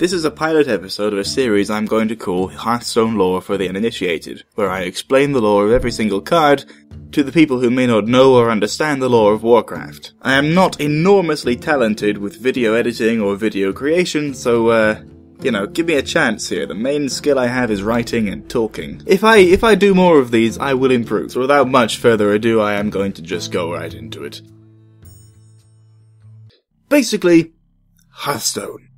This is a pilot episode of a series I'm going to call Hearthstone Lore for the Uninitiated, where I explain the lore of every single card to the people who may not know or understand the lore of Warcraft. I am not enormously talented with video editing or video creation, so give me a chance here. The main skill I have is writing and talking. If I do more of these, I will improve. So without much further ado, I am going to just go right into it. Basically, Hearthstone.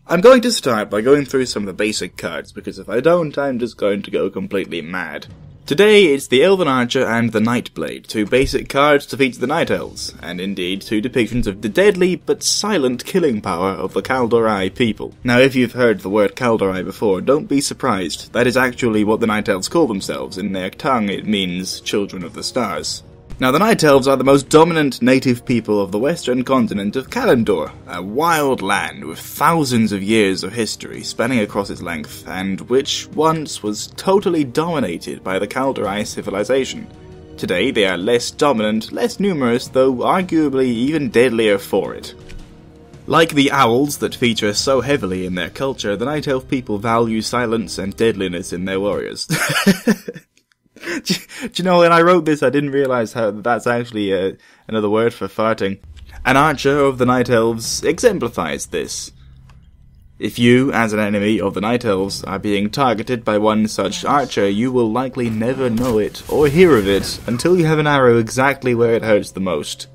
I'm going to start by going through some of the basic cards, because if I don't, I'm just going to go completely mad. Today, it's the Elven Archer and the Nightblade, two basic cards to feature the Night Elves, and indeed two depictions of the deadly but silent killing power of the Kaldorei people. Now, if you've heard the word Kaldorei before, don't be surprised. That is actually what the Night Elves call themselves. In their tongue, it means Children of the Stars. Now, the Night Elves are the most dominant native people of the western continent of Kalimdor, a wild land with thousands of years of history spanning across its length, and which once was totally dominated by the Kaldorei civilization. Today, they are less dominant, less numerous, though arguably even deadlier for it. Like the owls that feature so heavily in their culture, the Night Elf people value silence and deadliness in their warriors. Do you know, when I wrote this, I didn't realise how that's actually another word for farting. An archer of the Night Elves exemplifies this. If you, as an enemy of the Night Elves, are being targeted by one such archer, you will likely never know it, or hear of it, until you have an arrow exactly where it hurts the most.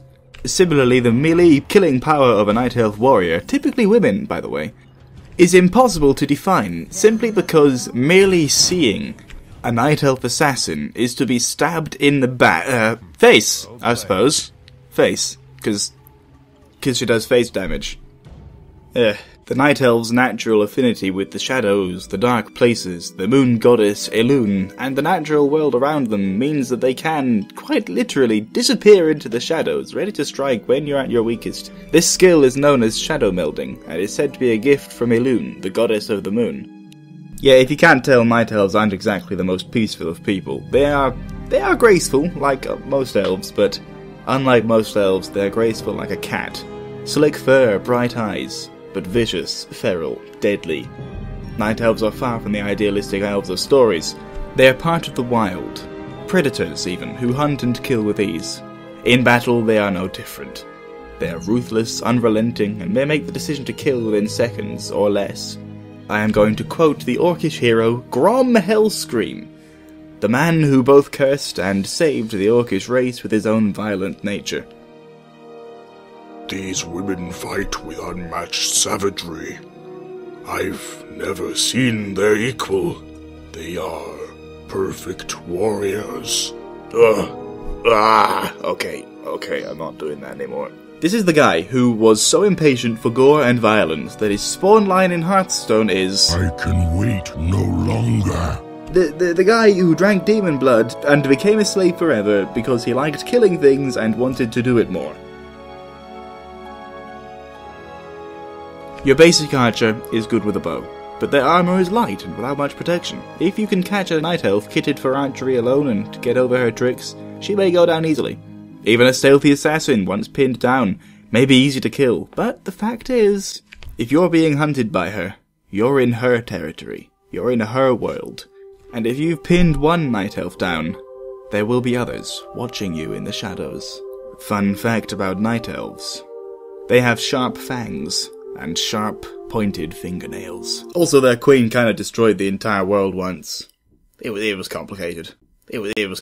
Similarly, the melee killing power of a Night Elf warrior, typically women, by the way, is impossible to define, simply because merely seeing a Night Elf assassin is to be stabbed in the face, I suppose. Face, because she does face damage. The Night Elves' natural affinity with the shadows, the dark places, the moon goddess Elune, and the natural world around them means that they can, quite literally, disappear into the shadows, ready to strike when you're at your weakest. This skill is known as shadow melding, and is said to be a gift from Elune, the goddess of the moon. Yeah, if you can't tell, Night Elves aren't exactly the most peaceful of people. They are graceful, like most elves, but unlike most elves, they're graceful like a cat. Slick fur, bright eyes, but vicious, feral, deadly. Night Elves are far from the idealistic elves of stories. They are part of the wild. Predators, even, who hunt and kill with ease. In battle, they are no different. They are ruthless, unrelenting, and may make the decision to kill within seconds or less. I am going to quote the Orcish hero Grom Hellscream, the man who both cursed and saved the Orcish race with his own violent nature. These women fight with unmatched savagery. I've never seen their equal. They are perfect warriors. Okay, I'm not doing that anymore. This is the guy who was so impatient for gore and violence that his spawn line in Hearthstone is, I can wait no longer. The guy who drank demon blood and became a slave forever because he liked killing things and wanted to do it more. Your basic archer is good with a bow, but their armor is light and without much protection. If you can catch a Night Elf kitted for archery alone and get over her tricks, she may go down easily. Even a stealthy assassin, once pinned down, may be easy to kill, but the fact is, if you're being hunted by her, you're in her territory, you're in her world, and if you've pinned one Night Elf down, there will be others watching you in the shadows. Fun fact about Night Elves: they have sharp fangs and sharp, pointed fingernails. Also, their queen kinda destroyed the entire world once. It was complicated. It was